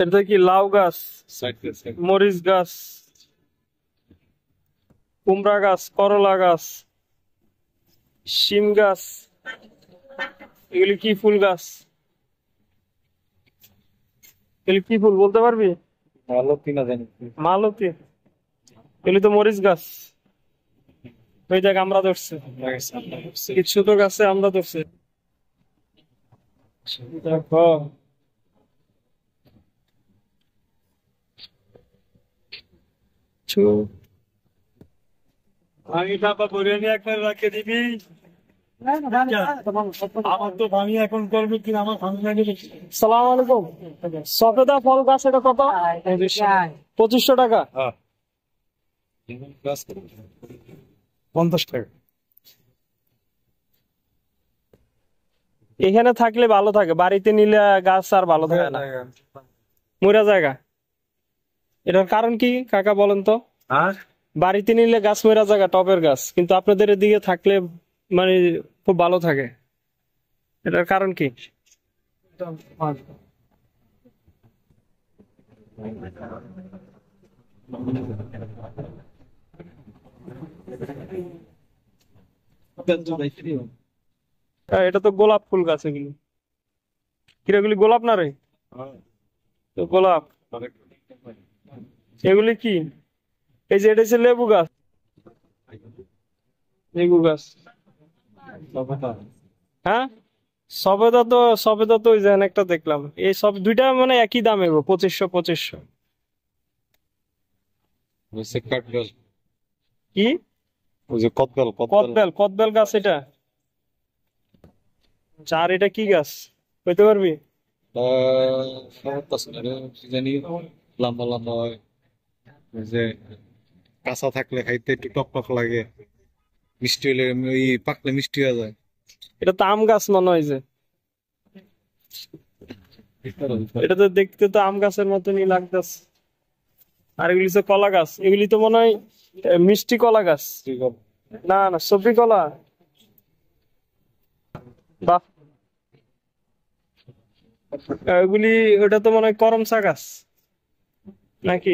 এটা কি লাউ গাছ, মরিচ গাছ, কুমড়া গাছ, করলা গাছ, শিম গাছ, এগুলি কি ফুল গাছ? এগুলি কি ফুল বলতে পারবি? মালতী না জানি। মালতী। এগুলি তো মরিচ গাছ। ওই দেখ আমরা ধরছে, কিছু তো গাছে আমরা ধরছে। দেখো কিছু। আমি টাকা ভরে নিয়ে একবার রাখে দিবি। আমার তো ভাঙি এখন করবে কিনা আমার ভাঙি লাগে। সালাম আলাইকুম। সফেদা ফল গাছ এটা কত? 2500 টাকা। 50 টাকা। এখানে থাকলে ভালো থাকে, বাড়িতে নিলে গাছ আর ভালো থাকে না, মরা জায়গা। এটার কারণ কি কাকা বলেন তো? আর বাড়িতে নিলে গাছ মরা জায়গা, টবের গাছ, কিন্তু আপনাদের এদিকে থাকলে মানে খুব ভালো থাকে, এটার কারণ কি? এটা তো গোলাপ ফুল গাছ, এগুলি কিরাগুলি গোলাপ না রে? তো গোলাপ। এগুলি কি? এই যে এটা হচ্ছে লেবু গাছ, লেবু গাছ। হ্যাঁ, সবেদা তো ওই যে একটা দেখলাম, এই সব দুইটা মানে একই দামে গো, 2500 2500। কাঠবেল, কি? ওই যে কদবেল কদবেল, কদবেল গাছ এটা। চার, এটা কি গাছ কইতে পারবি? জানি লম্বা লম্বা হয়, ওই যে কাঁচা থাকলে খাইতে একটু টক টক লাগে, মিষ্টি হলে ওই পাকলে মিষ্টি হয়ে যায়। এটা তো আম গাছ মনে হয় যে, এটা তো দেখতে তো আম গাছের মতনই লাগতেছে। আর এগুলি তো কলা গাছ, এগুলি তো মনে হয় মিষ্টি কলা গাছ। না না, সবজি কলা। বাহ, এগুলি, ওটা তো মনে হয় করমচা গাছ নাকি?